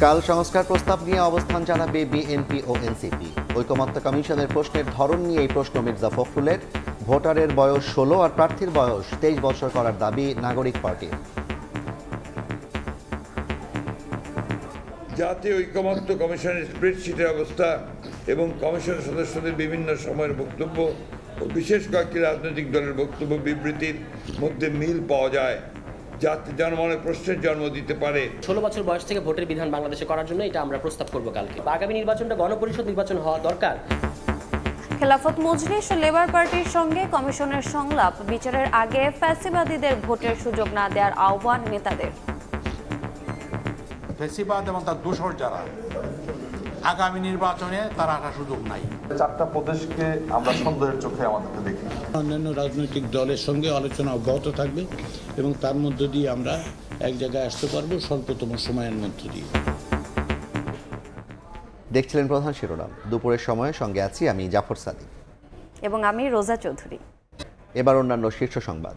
কাল সংস্কার প্রস্তাব নিয়ে অবস্থান জানাবে বিএনপি ও এনসিপি। ঐকমত্য কমিশনের প্রশ্নের ধরন নিয়ে এই প্রশ্ন মির্জা ফখরুলের। ভোটারের বয়স 16 আর প্রার্থীর বয়স 23 বছর করার দাবি নাগরিক পার্টির। জাতীয় ঐকমত্য কমিশনের স্প্রেডশিটের অবস্থা এবং কমিশনের সদস্যদের বিভিন্ন সময়ের বক্তব্য ও বিশেষ কয়েকটি রাজনৈতিক দলের বক্তব্য বিবৃতির মধ্যে মিল পাওয়া যায়, যাতে জনমনের প্রশ্নের জন্ম দিতে পারে। 16 বছর বয়স থেকে ভোটের বিধান বাংলাদেশে করার জন্য এটা আমরা প্রস্তাব করব কালকে। আগামী নির্বাচনটা গণপরিষদ নির্বাচন হওয়া দরকার। খেলাফত মজলিস ও লেবার পার্টির সঙ্গে কমিশনের সংলাপ, বিচারের আগে ফ্যাসিবাদীদের ভোটের সুযোগ না দেওয়ার আহ্বান নেতাদের। ফ্যাসিবাদ এবং তার দোসর যারা, আগামী নির্বাচনে তার আসার সুযোগ নাই। 4টা প্রদেশকে আমরা সন্দেহের চোখে আমাদেরকে দেখি। অন্যান্য রাজনৈতিক দলের সঙ্গে আলোচনা অব্যাহত থাকবে এবং তার মধ্য দিয়ে আমরা এক জায়গায় আসতে পারবো স্বল্পতম সময়ের মধ্য দিয়ে। দেখছিলেন প্রধান শিরোনাম। দুপুরের সময় সঙ্গে আছি আমি জাফর সাদিক এবং আমি রোজা চৌধুরী। এবার অন্যান্য শীর্ষ সংবাদ।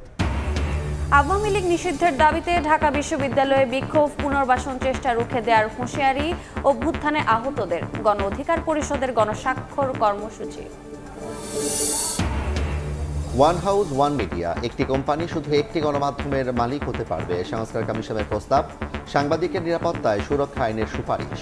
আওয়ামী লীগ নিষিদ্ধের দাবিতে ঢাকা বিশ্ববিদ্যালয়ে বিক্ষোভ, পুনর্বাসন চেষ্টা রুখে দেওয়ার হুঁশিয়ারি, অভ্যুত্থানে আহতদের। গণ অধিকার পরিষদের গণস্বাক্ষর কর্মসূচি। ওয়ান হাউস ওয়ান মিডিয়া, একটি কোম্পানি শুধু একটি গণমাধ্যমের মালিক হতে পারবে। সংস্কার কমিশনের প্রস্তাব, সাংবাদিকের নিরাপত্তায় সুরক্ষা আইনের সুপারিশ।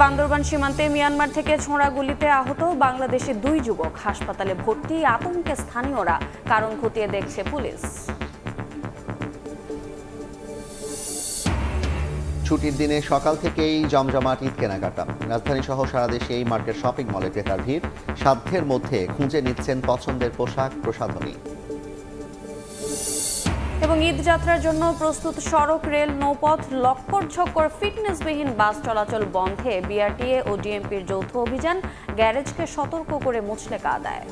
বান্দরবান সীমান্তে মিয়ানমার থেকে ছোঁড়া গুলিতে আহত বাংলাদেশের 2 যুবক, হাসপাতালে ভর্তি। আতঙ্কে স্থানীয়রা, কারণ খতিয়ে দেখছে পুলিশ। ছুটির দিনে সকাল থেকেই জমজমাট ঈদ কেনাকাটা। রাজধানী সহ সারা দেশে এই মার্কেট শপিং মলে ক্রেতার ভিড়। সাধ্যের মধ্যে খুঁজে নিচ্ছেন পছন্দের পোশাক প্রসাধনী। এবং ঈদ যাত্রার জন্য প্রস্তুত সড়ক, রেল, নৌপথ। লক্কর ঝক্কর ফিটনেসবিহীন বাস চলাচল বন্ধে বিআরটিএ ও ডিএমপির যৌথ অভিযান। গ্যারেজকে সতর্ক করে মুচলেকা আদায়।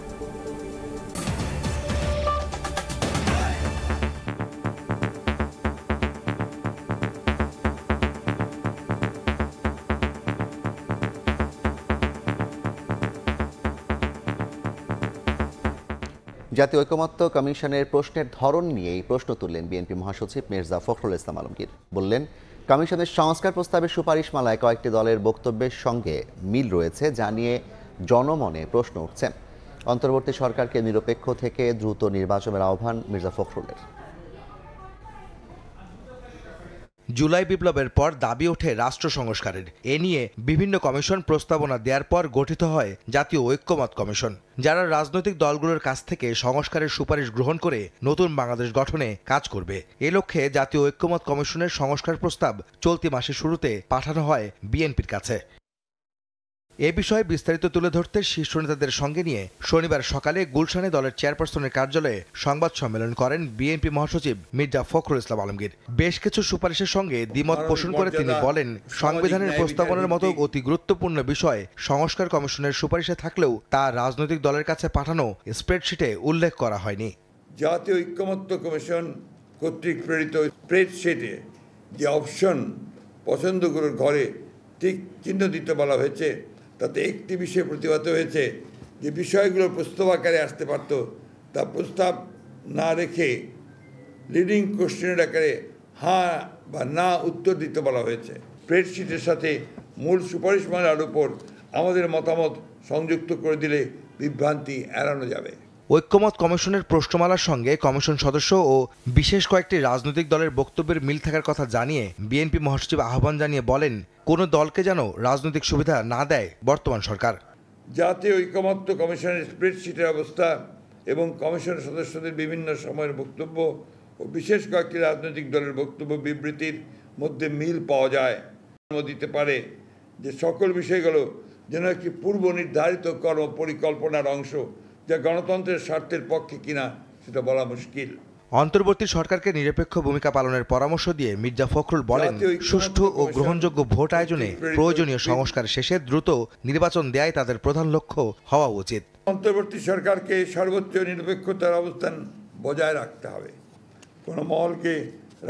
জাতীয় ঐকমত্য কমিশনের প্রশ্নের ধরন নিয়েই প্রশ্ন তুললেন বিএনপি মহাসচিব মির্জা ফখরুল ইসলাম আলমগীর। বললেন, কমিশনের সংস্কার প্রস্তাবের সুপারিশমালায় কয়েকটি দলের বক্তব্যের সঙ্গে মিল রয়েছে, যা নিয়ে জনমনে প্রশ্ন উঠছে। অন্তর্বর্তী সরকারকে নিরপেক্ষ থেকে দ্রুত নির্বাচনের আহ্বান মির্জা ফখরুলের। জুলাই বিপ্লবের পর দাবি ওঠে রাষ্ট্র সংস্কারের। এ নিয়ে বিভিন্ন কমিশন প্রস্তাবনা দেওয়ার পর গঠিত হয় জাতীয় ঐকমত্য কমিশন, যারা রাজনৈতিক দলগুলোর কাছ থেকে সংস্কারের সুপারিশ গ্রহণ করে নতুন বাংলাদেশ গঠনে কাজ করবে। এ লক্ষ্যে জাতীয় ঐকমত্য কমিশনের সংস্কার প্রস্তাব চলতি মাসের শুরুতে পাঠানো হয় বিএনপির কাছে। এ বিষয়ে বিস্তারিত তুলে ধরতে শীর্ষ নেতাদের সঙ্গে নিয়ে শনিবার সকালে গুলশানে দলের চেয়ারপারসনের কার্যালয়ে সংবাদ সম্মেলন করেন বিএনপি মহাসচিব মির্জা ফখরুল ইসলাম আলমগীর। বেশ কিছু সুপারিশের সঙ্গে দ্বিমত পোষণ করে তিনি বলেন, সংবিধানের প্রস্তাবনার মতো অতি গুরুত্বপূর্ণ বিষয় সংস্কার কমিশনের সুপারিশে থাকলেও তা রাজনৈতিক দলের কাছে পাঠানো স্প্রেডশিটে উল্লেখ করা হয়নি। জাতীয় ঐকমত্য কমিশন কর্তৃক প্রেরিত স্প্রেডশিটে যে অপশন পছন্দগুলোর ঘরে ঠিক চিহ্ন দিতে বলা হয়েছে, তাতে একটি বিষয় প্রতিবাদ হয়েছে, যে বিষয়গুলো প্রস্তাব আকারে আসতে পারত তা প্রস্তাব না রেখে লিডিং কোশ্চেনের আকারে হ্যাঁ বা না উত্তর দিতে বলা হয়েছে। স্প্রেডশিটের সাথে মূল সুপারিশমালার উপর আমাদের মতামত সংযুক্ত করে দিলে বিভ্রান্তি এড়ানো যাবে। ঐকমত্য কমিশনের প্রশ্নমালার সঙ্গে কমিশন সদস্য ও বিশেষ কয়েকটি রাজনৈতিক দলের বক্তব্যের মিল থাকার কথা জানিয়ে বিএনপি মহাসচিব আহ্বান জানিয়ে বলেন, কোনো দলকে যেন রাজনৈতিক সুবিধা না দেয় বর্তমান সরকার। জাতীয় ঐকমত্য কমিশনের স্প্রেডশিটের অবস্থা এবং কমিশনের সদস্যদের বিভিন্ন সময়ের বক্তব্য ও বিশেষ কয়েকটি রাজনৈতিক দলের বক্তব্য বিবৃতির মধ্যে মিল পাওয়া যায়, দিতে পারে যে সকল বিষয়গুলো যেন একটি পূর্ব নির্ধারিত কর্ম পরিকল্পনার অংশ, যা গণতন্ত্রের স্বার্থের পক্ষে কিনা সেটা বলা মুশকিল। অন্তর্বর্তী সরকারকে নিরপেক্ষ ভূমিকা পালনের পরামর্শ দিয়ে মির্জা ফখরুল বলেন, সুষ্ঠু ও গ্রহণযোগ্য ভোট আয়োজনে প্রয়োজনীয় সংস্কার শেষে দ্রুত নির্বাচন দেয়াই তাদের প্রধান লক্ষ্য হওয়া উচিত। অন্তর্বর্তী সরকারকে সর্বোচ্চ নিরপেক্ষতার অবস্থান বজায় রাখতে হবে। কোনো মহলকে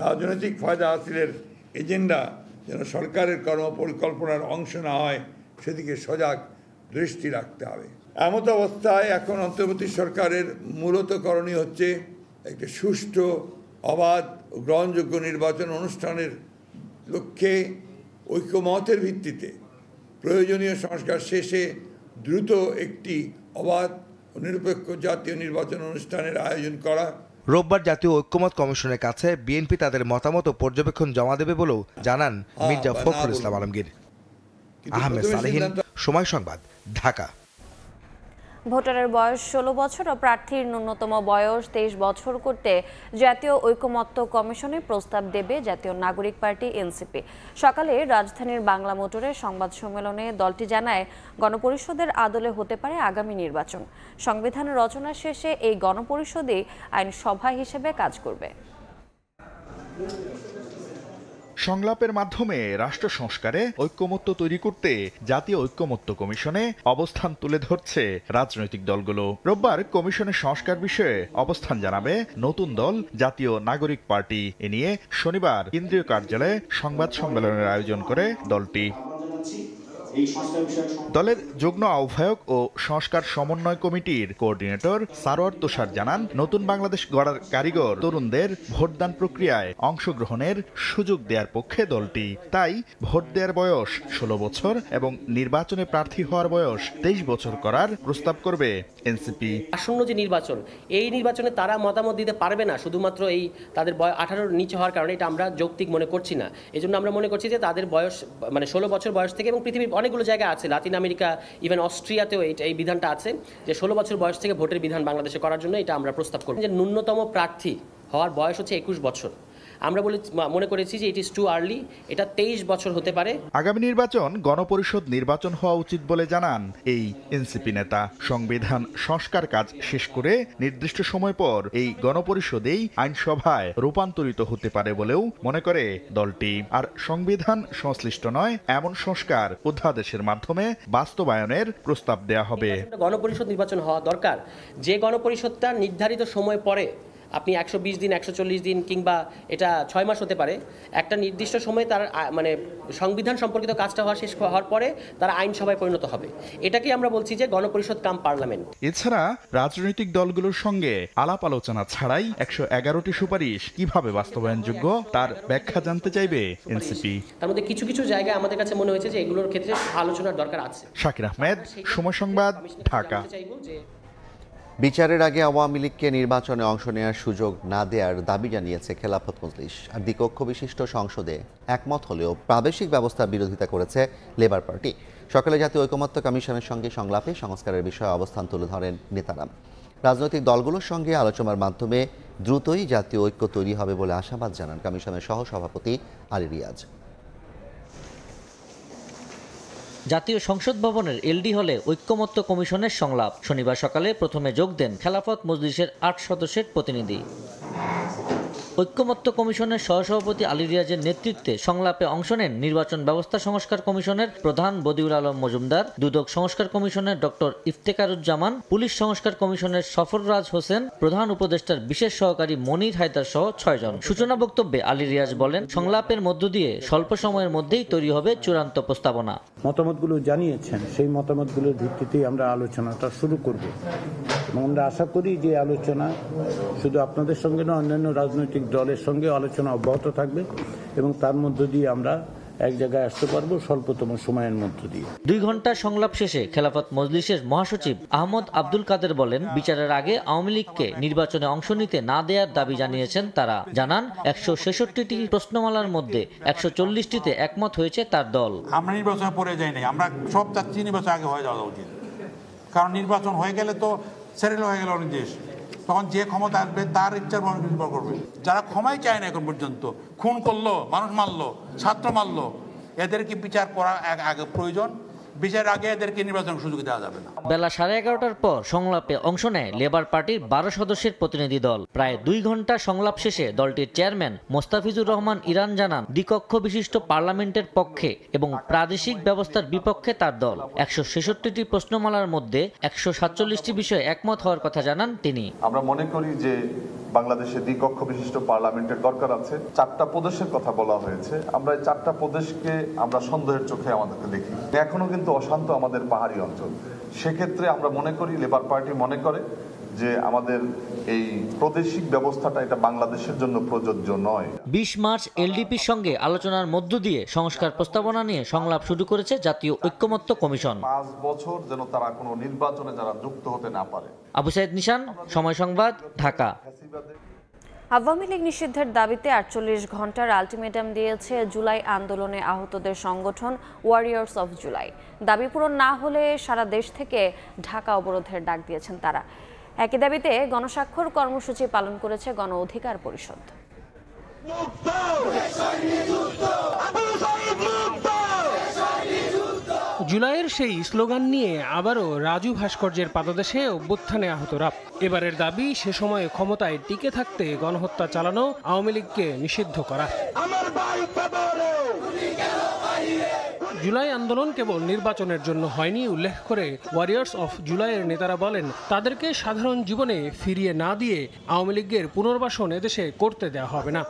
রাজনৈতিক ফায়দা হাসিলের এজেন্ডা যেন সরকারের কর্মপরিকল্পনার অংশ না হয়, সেদিকে সজাগ দৃষ্টি রাখতে হবে। এমত অবস্থায় এখন অন্তর্বর্তী সরকারের মূলত করণীয় হচ্ছে একটা সুষ্ঠু, অবাধ ও গ্রহণযোগ্য নির্বাচন অনুষ্ঠানের লক্ষ্যে ঐকমত্যের ভিত্তিতে প্রয়োজনীয় সংস্কার শেষে দ্রুত একটি অবাধ ও নিরপেক্ষ জাতীয় নির্বাচন অনুষ্ঠানের আয়োজন করা। রোববার জাতীয় ঐক্যমত কমিশনের কাছে বিএনপি তাদের মতামত ও পর্যবেক্ষণ জমা দেবে বলেও জানান মির্জা ফখরুল ইসলাম আলমগীর। আহমেদ সালেহীন, সময় সংবাদ, ঢাকা। ভোটারের বয়স 16 বছর ও প্রার্থীর ন্যূনতম বয়স 23 বছর করতে জাতীয় ঐকমত্য কমিশনে প্রস্তাব দেবে জাতীয় নাগরিক পার্টি এনসিপি। সকালে রাজধানীর বাংলা মোটরে সংবাদ সম্মেলনে দলটি জানায়, গণপরিষদের আদলে হতে পারে আগামী নির্বাচন। সংবিধান রচনা শেষে এই গণপরিষদই আইন সভা হিসেবে কাজ করবে। সংলাপের মাধ্যমে রাষ্ট্র সংস্কারে ঐক্যমত্য তৈরি করতে জাতীয় ঐক্যমত্য কমিশনে অবস্থান তুলে ধরছে রাজনৈতিক দলগুলো। রোববার কমিশনের সংস্কার বিষয়ে অবস্থান জানাবে নতুন দল জাতীয় নাগরিক পার্টি। এ নিয়ে শনিবার কেন্দ্রীয় কার্যালয়ে সংবাদ সম্মেলনের আয়োজন করে দলটি। দলের যুগ্ম আহ্বায়ক ও সংস্কার সমন্বয় কমিটির কোঅর্ডিনেটর সারোয়ার তুষার জানান, নতুন বাংলাদেশ গড়ার কারিগর তরুণদের ভোটদান প্রক্রিয়ায় অংশগ্রহণের সুযোগ দেওয়ার পক্ষে দলটি। তাই ভোট দেওয়ার বয়স 16 বছর এবং নির্বাচনে প্রার্থী হওয়ার বয়স 23 বছর করার প্রস্তাব করবে এনসিপি। আসন্ন যে নির্বাচন, এই নির্বাচনে তারা মতামত দিতে পারবে না শুধুমাত্র এই তাদের 18-র নিচে হওয়ার কারণে। এটা আমরা যৌক্তিক মনে করছি না। এই জন্য আমরা মনে করছি যে তাদের বয়স 16 বছর বয়স থেকে, এবং পৃথিবীর অনেকগুলো জায়গা আছে, লাতিন আমেরিকা, ইভেন অস্ট্রিয়াতেও এই বিধানটা আছে যে 16 বছর বয়স থেকে ভোটের বিধান বাংলাদেশে করার জন্য এটা আমরা প্রস্তাব করব। যে ন্যূনতম প্রার্থী হওয়ার বয়স হচ্ছে 21 বছর। আমরা মনে করেছি যে ইট ইজ টু আর্লি, এটা 23 বছর হতে পারে। আগামী নির্বাচন গণপরিষদ নির্বাচন হওয়া উচিত বলে জানান এই এনসিপি নেতা। সংবিধান সংস্কার কাজ শেষ করে নির্দিষ্ট সময় পর এই গণপরিষদেই আইনসভায় রূপান্তরিত হতে পারে বলেও মনে করে দলটি। আর সংবিধান সংশ্লিষ্ট নয় এমন সংস্কার অধ্যাদেশের মাধ্যমে বাস্তবায়নের প্রস্তাব দেয়া হবে। গণপরিষদ নির্বাচন হওয়া দরকার, যে গণপরিষদটা নির্ধারিত সময় পরে, আপনি 120 দিন, 140 দিন কিংবা এটা 6 মাস হতে পারে, একটা নির্দিষ্ট সময়ে তার মানে সংবিধান সম্পর্কিত কাজটা শেষ হওয়ার পরে তারা আইনসভায় পরিণত হবে। এটাকে আমরা বলছি যে গণপরিষদ কাম পার্লামেন্ট। এছাড়া রাজনৈতিক দলগুলোর সঙ্গে আলাপ আলোচনা ছাড়াই 111টি সুপারিশ কিভাবে বাস্তবায়নযোগ্য তার ব্যাখ্যা জানতে চাইবে এনসিপি। তার মধ্যে কিছু কিছু জায়গায় আমাদের কাছে মনে হয়েছে যে এগুলোর ক্ষেত্রে আলোচনার দরকার আছে। শাকির আহমেদ, সময় সংবাদ, ঢাকা। বিচারের আগে আওয়ামী লীগকে নির্বাচনে অংশ নেওয়ার সুযোগ না দেওয়ার দাবি জানিয়েছে খেলাফত মজলিস। আর দ্বিকক্ষ বিশিষ্ট সংসদে একমত হলেও প্রাদেশিক ব্যবস্থার বিরোধিতা করেছে লেবার পার্টি। সকালে জাতীয় ঐকমত্য কমিশনের সঙ্গে সংলাপে সংস্কারের বিষয়ে অবস্থান তুলে ধরেন নেতারা। রাজনৈতিক দলগুলোর সঙ্গে আলোচনার মাধ্যমে দ্রুতই জাতীয় ঐক্য তৈরি হবে বলে আশাবাদ জানান কমিশনের সহসভাপতি আলী রিয়াজ। জাতীয় সংসদ ভবনের এলডি হলে ঐক্যমত্য কমিশনের সংলাপ। শনিবার সকালে প্রথমে যোগ দেন খেলাফত মজলিসের 8 সদস্যের প্রতিনিধি। ঐক্যমত্য কমিশনের সহসভাপতি আলী রিয়াজের নেতৃত্বে সংলাপে অংশ নেন নির্বাচন ব্যবস্থা সংস্কার কমিশনের প্রধান বদিউল আলম মজুমদার, দুদক সংস্কার কমিশনের ডক্টর ইফতেকারুজ্জামান, পুলিশ সংস্কার কমিশনের সফররাজ হোসেন, প্রধান উপদেষ্টার বিশেষ সহকারী মনির হায়দার সহ 6 জন। সূচনা বক্তব্যে আলী রিয়াজ বলেন, সংলাপের মধ্য দিয়ে স্বল্প সময়ের মধ্যেই তৈরি হবে চূড়ান্ত প্রস্তাবনা। মতামতগুলো জানিয়েছেন, সেই মতামতগুলোর ভিত্তিতেই আমরা আলোচনাটা শুরু করব এবং আমরা আশা করি যে আলোচনা শুধু আপনাদের সঙ্গে না, অন্যান্য রাজনৈতিক দলের সঙ্গে আলোচনা অব্যাহত থাকবে এবং তার মধ্য দিয়ে আমরা এক জায়গায় আসতে পারবো স্বল্পতম সময়ের মধ্য দিয়ে। 2 ঘন্টা সংলাপ শেষে খেলাফত মজলিসের মহাসচিব আহমদ আব্দুল কাদের বলেন, বিচারের আগে আওয়ামী লীগকে নির্বাচনে অংশ নিতে না দেওয়ার দাবি জানিয়েছেন তারা। জানান 166টি প্রশ্নমালার মধ্যে 140টিতে একমত হয়েছে তার দল। আমরা নির্বাচনে পড়ে যাই নাই, আমরা সব চাচ্ছি নির্বাচন আগে হয়ে যাওয়া উচিত, কারণ নির্বাচন হয়ে গেলে তো সেটেল হয়ে গেল অনেক দেশ, তখন যে ক্ষমতা আসবে তার ইচ্ছার উপর নির্ভর করবে। যারা ক্ষমাই চায় না এখন পর্যন্ত, খুন করলো, মানুষ মারলো, ছাত্র মারলো, এদেরকে বিচার করা আগে প্রয়োজন। বিচারের আগে এদেরকে নির্বাচনের সুযোগ দেওয়া যাবে না। বেলা 11:30টার পর সংলাপে অংশ নেয় লেবার পার্টির 12 সদস্যের প্রতিনিধি দল। প্রায় 2 ঘন্টা সংলাপ শেষে দলটির চেয়ারম্যান মোস্তাফিজুর রহমান ইরান জানান, দ্বিকক্ষ বিশিষ্ট পার্লামেন্টের পক্ষে এবং প্রাদেশিক ব্যবস্থার বিপক্ষে তার দল। 166টি প্রশ্নমালার মধ্যে 147টি বিষয়ে একমত হওয়ার কথা জানান তিনি। আমরা মনে করি যে বাংলাদেশে দ্বিকক্ষ বিশিষ্ট পার্লামেন্টের দরকার আছে। 4টা প্রদেশের কথা বলা হয়েছে, আমরা এই 4টা প্রদেশকে আমরা সন্দেহের চোখে আমাদেরকে দেখি। এখনো কিন্তু অশান্ত আমাদের পাহাড়ি অঞ্চল। সেক্ষেত্রে আমরা মনে করি, লেবার পার্টি মনে করে যে আমাদের এই প্রাদেশিক ব্যবস্থাটা এটা বাংলাদেশের জন্য প্রযোজ্য নয়। 20 মার্চ এলডিপির সঙ্গে আলোচনার মধ্য দিয়ে সংস্কার প্রস্তাবনা নিয়ে সংলাপ শুরু করেছে জাতীয় ঐক্যমত্য কমিশন। 5 বছর যেন তারা কোনো নির্বাচনে যারা যুক্ত হতে না পারে। আবু সাইদ নিশান, সময় সংবাদ, ঢাকা। আওয়ামী লীগ নিষিদ্ধের দাবিতে 48 ঘন্টার আলটিমেটাম দিয়েছে জুলাই আন্দোলনে আহতদের সংগঠন ওয়ারিয়র্স অফ জুলাই। দাবি পূরণ না হলে সারা দেশ থেকে ঢাকা অবরোধের ডাক দিয়েছেন তারা। একই দাবিতে গণস্বাক্ষর কর্মসূচি পালন করেছে গণ অধিকার পরিষদ। জুলাইয়ের সেই স্লোগান নিয়ে আবারও রাজু ভাস্কর্যের পাদদেশে অভ্যুত্থানে আহতরা। এবারের দাবি সে সময়ে ক্ষমতায় টিকে থাকতে গণহত্যা চালানো আওয়ামী লীগকে নিষিদ্ধ করা। জুলাই আন্দোলন কেবল নির্বাচনের জন্য হয়নি উল্লেখ করে ওয়ারিয়র্স অফ জুলাইয়ের নেতারা বলেন, তাদেরকে সাধারণ জীবনে ফিরিয়ে না দিয়ে আওয়ামী লীগের পুনর্বাসন এদেশে করতে দেওয়া হবে না।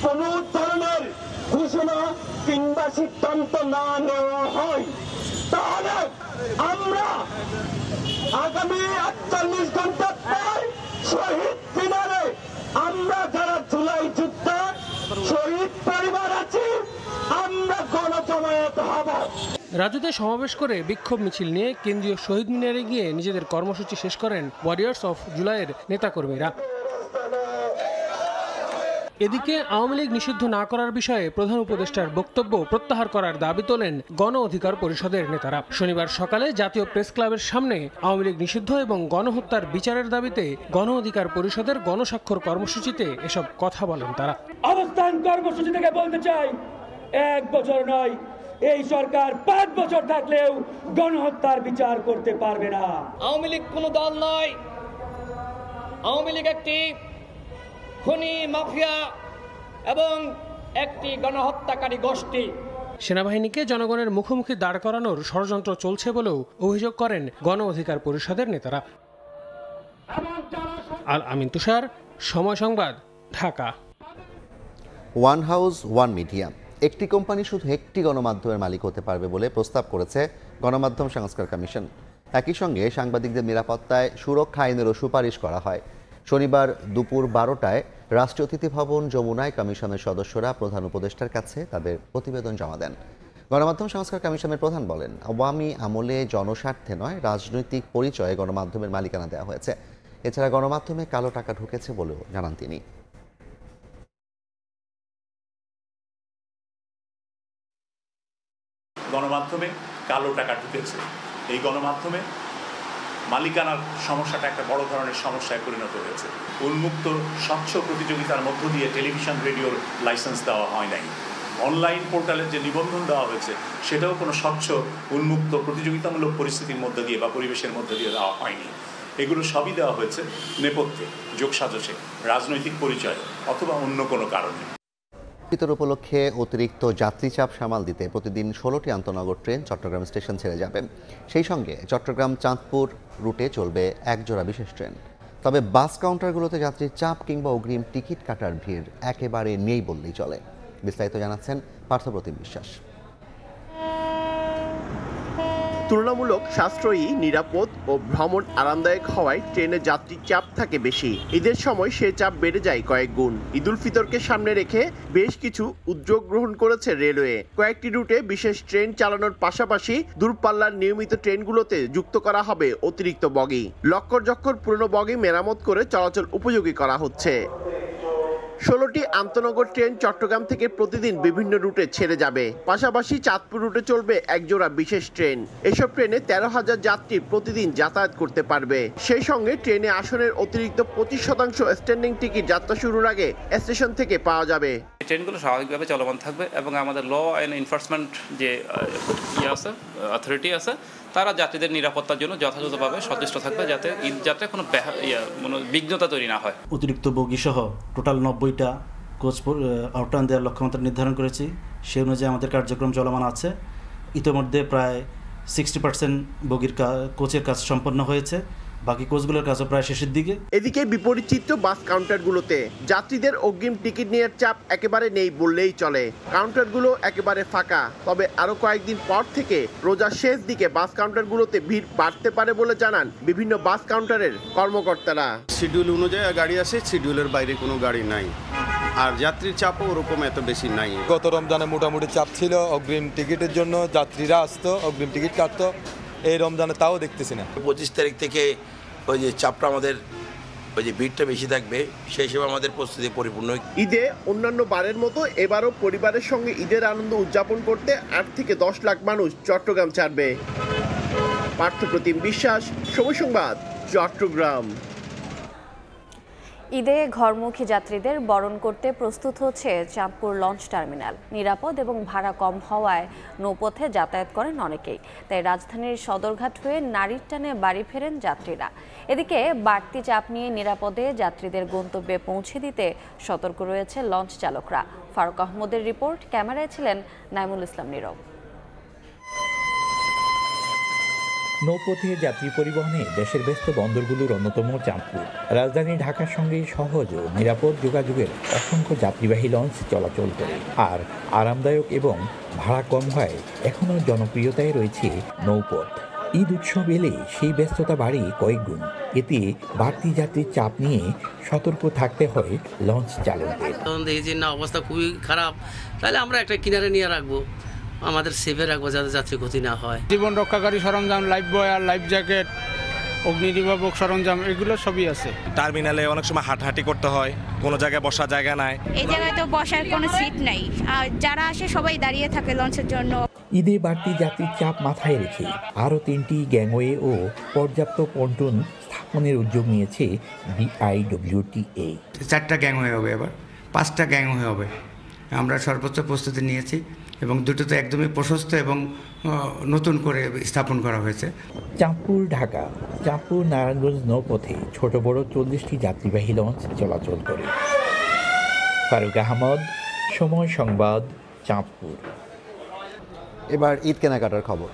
কোনো ধরনের ঘোষণা কিংবা সিদ্ধান্ত না নেওয়া হয় তাহলে আমরা আগামী 48 ঘন্টা পর শহীদ মিনারে আমরা যারা জুলাই যুদ্ধে শহীদ পরিবার আছি আমরা গণজমায়েত হব। রাজুতে সমাবেশ করে বিক্ষোভ মিছিল নিয়ে কেন্দ্রীয় শহীদ মিনারে গিয়ে নিজেদের কর্মসূচি শেষ করেন ওয়ারিয়র্স অফ জুলাইয়ের নেতাকর্মীরা। এদিকে আওয়ামী লীগ নিষিদ্ধ না করার বিষয়ে প্রধান উপদেষ্টার বক্তব্য প্রত্যাহার করার দাবি তোলেন গণ অধিকার পরিষদের নেতারা। শনিবার সকালে জাতীয় প্রেস ক্লাবের সামনে আওয়ামী লীগ নিষিদ্ধ এবং গণহত্যার বিচারের দাবিতে গণ অধিকার পরিষদের গণস্বাক্ষর কর্মসূচিতে এসব কথা বলেন তারা। অবস্থান কর্মসূচি থেকে বলতে চাই, 1 বছর নয়, এই সরকার 5 বছর থাকলেও গণহত্যার বিচার করতে পারবে না। আওয়ামী লীগ কোনো দল নয়, আওয়ামী লীগ একটি খুনি মাফিয়া এবং একটি গণহত্যাকারী গোষ্ঠী। সেনাবাহিনীকে জনগণের মুখোমুখি দাঁড় করানোর ষড়যন্ত্র চলছে বলেও অভিযোগ করেন গণ অধিকার পরিষদের নেতারা। আল আমিন তুষার, সময় সংবাদ, Dhaka. One house one media, একটি কোম্পানি শুধু একটি গণমাধ্যমের মালিক হতে পারবে বলে প্রস্তাব করেছে গণমাধ্যম সংস্কার কমিশন। একই সঙ্গে সাংবাদিকদের নিরাপত্তায় সুরক্ষা আইনেরও সুপারিশ করা হয়। শনিবার দুপুর 12টায় রাষ্ট্রীয় অতিথি ভবন যমুনায় কমিশনের সদস্যরা প্রধান উপদেষ্টার কাছে তাদের প্রতিবেদন জমা দেন। গণমাধ্যম সংস্কার কমিশনের প্রধান বলেন, আওয়ামী আমলে জনস্বার্থে নয়, রাজনৈতিক পরিচয়ে গণমাধ্যমের মালিকানা দেওয়া হয়েছে। এছাড়া গণমাধ্যমে কালো টাকা ঢুকেছে বলেও জানান তিনি। গণমাধ্যমে কালো টাকা ঢুকেছে, এই গণমাধ্যমে মালিকানার সমস্যাটা একটা বড় ধরনের সমস্যায় পরিণত হয়েছে। উন্মুক্ত স্বচ্ছ প্রতিযোগিতার মধ্য দিয়ে টেলিভিশন রেডিওর লাইসেন্স দেওয়া হয় নাই। অনলাইন পোর্টালের যে নিবন্ধন দেওয়া হয়েছে সেটাও কোনো স্বচ্ছ উন্মুক্ত প্রতিযোগিতামূলক পরিস্থিতির মধ্যে দিয়ে বা পরিবেশের মধ্যে দিয়ে দেওয়া হয়নি। এগুলো সবই দেওয়া হয়েছে নেপথ্যে, যোগসাজশে, রাজনৈতিক পরিচয় অথবা অন্য কোনো কারণে। ঈদের উপলক্ষে অতিরিক্ত যাত্রী চাপ সামাল দিতে প্রতিদিন 16টি আন্তনগর ট্রেন চট্টগ্রাম স্টেশন ছেড়ে যাবে। সেই সঙ্গে চট্টগ্রাম চাঁদপুর রুটে চলবে একজোড়া বিশেষ ট্রেন। তবে বাস কাউন্টারগুলোতে যাত্রীর চাপ কিংবা অগ্রিম টিকিট কাটার ভিড় একেবারে নেই বললেই চলে। বিস্তারিত জানাচ্ছেন পার্থপ্রতিম বিশ্বাস। তুলনামূলক সাশ্রয়ী, নিরাপদ ও ভ্রমণ আরামদায়ক হওয়ায় ট্রেনে যাত্রীর চাপ থাকে বেশি। ঈদের সময় সে চাপ বেড়ে যায় কয়েক গুণ। ঈদ উল ফিতরকে সামনে রেখে বেশ কিছু উদ্যোগ গ্রহণ করেছে রেলওয়ে। কয়েকটি রুটে বিশেষ ট্রেন চালানোর পাশাপাশি দূরপাল্লার নিয়মিত ট্রেনগুলোতে যুক্ত করা হবে অতিরিক্ত বগি। লক্কর জক্কর পুরনো বগি মেরামত করে চলাচল উপযোগী করা হচ্ছে। 16টি আন্তনগর ট্রেন চট্টগ্রাম থেকে প্রতিদিন বিভিন্ন রুটে ছেড়ে যাবে। পাশাপাশি চাঁদপুর রুটে চলবে একজোড়া বিশেষ ট্রেন। এসব ট্রেনে 13,000 যাত্রী প্রতিদিন যাতায়াত করতে পারবে। সেই সঙ্গে ট্রেনে আসনের অতিরিক্ত 25% স্ট্যান্ডিং টিকিট যাত্রা শুরুর আগে স্টেশন থেকে পাওয়া যাবে। ট্রেনগুলো স্বাভাবিকভাবে চলমান থাকবে এবং আমাদের ল অ্যান্ড এনফোর্সমেন্ট যে আছে অথরিটি আছে তারা যাত্রীদের নিরাপত্তার জন্য যথাযথভাবে সচেষ্ট থাকবে যাতে ঈদ যাত্রায় কোনো বিঘ্নতা তৈরি না হয়। অতিরিক্ত বগি সহ টোটাল 90টা কোচ আউটটার্ন দেওয়ার লক্ষ্যমাত্রা নির্ধারণ করেছি। সেই অনুযায়ী আমাদের কার্যক্রম চলমান আছে। ইতিমধ্যে প্রায় 60% বগির কোচের কাজ সম্পন্ন হয়েছে, বাকি কোচগুলোর কাজও প্রায় শেষের দিকে। এদিকে বিপরীত চিত্র বাস কাউন্টারগুলোতে যাত্রীদের অগ্রিম টিকিট নেওয়ার চাপ একেবারে নেই বললেই চলে। কাউন্টারগুলো একেবারে ফাঁকা, তবে আরো কয়েকদিন পর থেকে রোজার শেষ দিকে বাস কাউন্টারগুলোতে ভিড় বাড়তে পারে বলে জানান বিভিন্ন বাস কাউন্টারের কর্মকর্তারা। শিডিউল অনুযায়ী গাড়ি আসে, শিডিউলের বাইরে কোনো গাড়ি নাই, আর যাত্রীর চাপও ওরকম এত বেশি নাই। গত রমজানে মোটামুটি চাপ ছিল, অগ্রিম টিকিটের জন্য যাত্রীরা আসতো, অগ্রিম টিকিট কাটতো। এই রমজানে তাও দেখতেছি না। 25 তারিখ থেকে ওই যে চাপটা আমাদের ওই যে ভিড়টা বেশি থাকবে, সেই হিসেবে আমাদের প্রস্তুতি পরিপূর্ণ। ঈদে অন্যান্য বারের মতো এবারও পরিবারের সঙ্গে ঈদের আনন্দ উদযাপন করতে 8 থেকে 10 লাখ মানুষ চট্টগ্রাম ছাড়বে। পার্থপ্রতিম বিশ্বাস, সময় সংবাদ, চট্টগ্রাম। ঈদে ঘরমুখী যাত্রীদের বরণ করতে প্রস্তুত হচ্ছে চাঁদপুর লঞ্চ টার্মিনাল। নিরাপদ এবং ভাড়া কম হওয়ায় নৌপথে যাতায়াত করেন অনেকেই, তাই রাজধানীর সদরঘাট হয়ে নারীর টানে বাড়ি ফেরেন যাত্রীরা। এদিকে বাড়তি চাপ নিয়ে নিরাপদে যাত্রীদের গন্তব্যে পৌঁছে দিতে সতর্ক রয়েছে লঞ্চ চালকরা। ফারুক আহমদের রিপোর্ট, ক্যামেরায় ছিলেন নাইমুল ইসলাম নীরব। নৌপথে যাত্রী পরিবহনে দেশের ব্যস্ত বন্দরগুলোর অন্যতম চাঁদপুর। রাজধানী ঢাকার সঙ্গে সহজ ও নিরাপদ যোগাযোগের অসংখ্য যাত্রীবাহী লঞ্চ চলাচল করে, আর আরামদায়ক এবং ভাড়া কম হয় এখনও জনপ্রিয়তায় রয়েছে নৌপথ। ঈদ উৎসব এলে সেই ব্যস্ততা বাড়ে কয়েক গুণ। এতে বাড়তি যাত্রীর চাপ নিয়ে সতর্ক থাকতে হয় লঞ্চ চালকদের। এই যে না অবস্থা খুবই খারাপ, তাহলে আমরা একটা কিনারে নিয়ে রাখবো, আমাদের সেভে রাখবো যাতে যাত্রী ক্ষতি না হয়। জীবন রক্ষাকারী সরঞ্জাম, লাইফ বয় আর লাইফ জ্যাকেট, অগ্নি নির্বাপক সরঞ্জাম, এগুলো সবই আছে। টার্মিনালে অনেক সময় হাঁটাহাঁটি করতে হয়, কোনো জায়গায় বসার জায়গা নাই। এই জায়গায় তো বসার কোনো সিট নাই, আর যারা আসে সবাই দাঁড়িয়ে থাকে লঞ্চের জন্য। ঈদে বাড়তি যাত্রীর চাপ মাথায় রেখে আরও 3টি গ্যাংওয়ে ও পর্যাপ্ত পন্টুন স্থাপনের উদ্যোগ নিয়েছে BIWTA। 4টা গ্যাংওয়ে হবে, এবার 5টা গ্যাংওয়ে হবে। আমরা সর্বোচ্চ প্রস্তুতি নিয়েছি এবং দুটো তো একদমই প্রশস্ত এবং নতুন করে স্থাপন করা হয়েছে। চাঁদপুর ঢাকা, চাঁদপুর নারায়ণগঞ্জ নৌপথে ছোট বড় 40টি যাত্রীবাহী লঞ্চ চলাচল করে। ফারুক আহমদ, সময় সংবাদ, চাঁদপুর। এবার ঈদ কেনাকাটার খবর।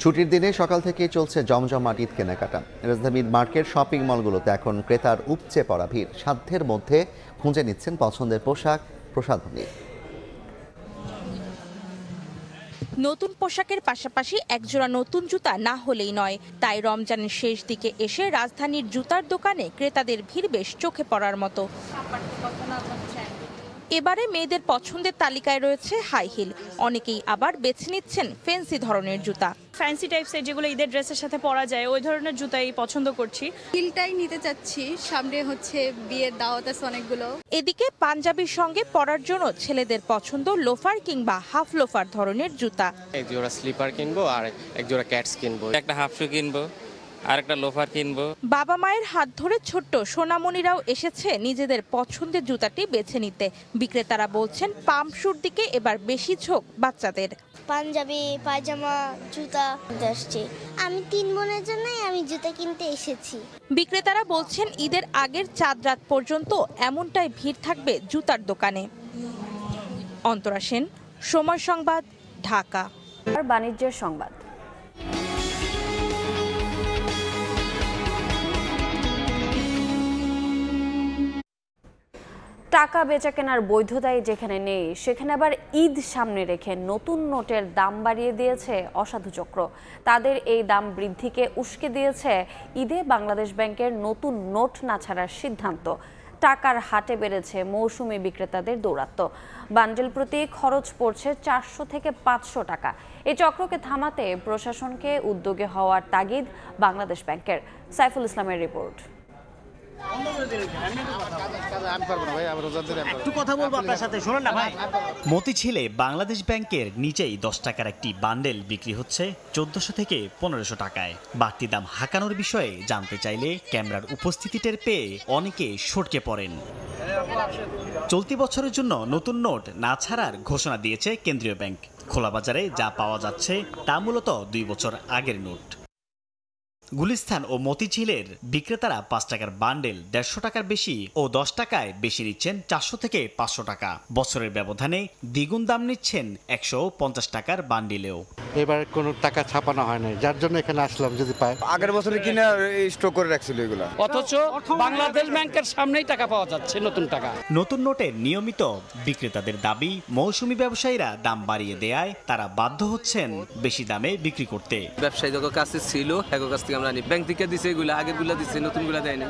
ছুটির দিনে সকাল থেকেই চলছে জমজমাট ঈদ কেনাকাটা। রাজধানীর মার্কেট, শপিং মলগুলোতে এখন ক্রেতার উপচে পড়া ভিড়। সাধ্যের মধ্যে খুঁজে নিচ্ছেন পছন্দের পোশাক, প্রসাধনী। নতুন পোশাকের পাশাপাশি একজোড়া নতুন জুতা না হলেই নয়, তাই রমজানের শেষ দিকে এসে রাজধানীর জুতার দোকানে ক্রেতাদের ভিড় বেশ চোখে পড়ার মতো। এবারে মেয়েদের পছন্দের তালিকায় রয়েছে হাই হিল, অনেকেই আবার বেছে নিচ্ছেন ফ্যান্সি ধরনের জুতা। ফ্যান্সি টাইপসের যেগুলো ঈদের ড্রেসের সাথে পরা যায় ওই ধরনের জুতাই পছন্দ করছি। হিলটাই নিতে চাচ্ছি, সামনে হচ্ছে বিয়ের দাওয়াত আছে অনেকগুলো। এদিকে পাঞ্জাবির সঙ্গে পরার জন্য ছেলেদের পছন্দ লোফার কিংবা হাফ লোফার ধরনের জুতা। এক জোড়া স্লিপার কিনবো আর এক জোড়া ক্যাটস কিনবো, একটা হাফ শু কিনবো আর একটা লোফার কিনবো। বাবা মায়ের হাত ধরে ছোট্ট সোনামণিরাও এসেছে নিজেদের পছন্দের জুতাটি বেছে নিতে। বিক্রেতারা বলছেন পাম্প শুর দিকে এবার বেশি ঝোঁক বাচ্চাদের। পাঞ্জাবি, পায়জামা, জুতা আসছে। আমি 3 বোনের জন্যই আমি জুতা কিনতে এসেছি। বিক্রেতারা বলছেন ঈদের আগের চাঁদ রাত পর্যন্ত এমনটাই ভিড় থাকবে জুতার দোকানে। অন্তরা সেন, সময় সংবাদ, ঢাকা। আর বাণিজ্যের সংবাদ। টাকা বেচা কেনার বৈধতাই যেখানে নেই, সেখানে আবার ঈদ সামনে রেখে নতুন নোটের দাম বাড়িয়ে দিয়েছে অসাধু চক্র। তাদের এই দাম বৃদ্ধিকে উস্কে দিয়েছে ঈদে বাংলাদেশ ব্যাংকের নতুন নোট না ছাড়ার সিদ্ধান্ত। টাকার হাটে বেড়েছে মৌসুমি বিক্রেতাদের দৌরাত্ম্য। বান্ডেল প্রতি খরচ পড়ছে 400 থেকে 500 টাকা। এই চক্রকে থামাতে প্রশাসনকে উদ্যোগে হওয়ার তাগিদ বাংলাদেশ ব্যাংকের। সাইফুল ইসলামের রিপোর্ট। মতিঝিলে বাংলাদেশ ব্যাংকের নিচেই 10 টাকার একটি বান্ডেল বিক্রি হচ্ছে 1400 থেকে 1500 টাকায়। বাড়তি দাম হাঁকানোর বিষয়ে জানতে চাইলে ক্যামেরার উপস্থিতি টের পেয়ে অনেকে সটকে পড়েন। চলতি বছরের জন্য নতুন নোট না ছাড়ার ঘোষণা দিয়েছে কেন্দ্রীয় ব্যাংক। খোলা বাজারে যা পাওয়া যাচ্ছে তা মূলত 2 বছর আগের নোট। গুলিস্তান ও মতিঝিলের বিক্রেতারা 5 টাকার বান্ডেল 150 টাকার বেশি ও 10 টাকায় বেশি নিচ্ছেন 400 থেকে 500 টাকা। বছরের ব্যবধানে দ্বিগুণ দাম নিচ্ছেন 150 টাকার বান্ডিলেও। এবার কোনো টাকা ছাপানো হয় না, যার জন্য এখানে আসলাম যদি পাই। আগের বছরে কিনে স্টক করে রাখছিল এগুলো, অথচ বাংলাদেশ ব্যাংকের সামনেই টাকা পাওয়া যাচ্ছে নতুন টাকা। নতুন নোটের নিয়মিত বিক্রেতাদের দাবি, মৌসুমী ব্যবসায়ীরা দাম বাড়িয়ে দেয়ায় তারা বাধ্য হচ্ছেন বেশি দামে বিক্রি করতে। ব্যবসায়ীদের কাছে ছিল এগো কাছ থেকে আমরা আনি, ব্যাংক থেকে দিছে এগুলো, আগেরগুলো দিচ্ছে, নতুনগুলো দেয় না।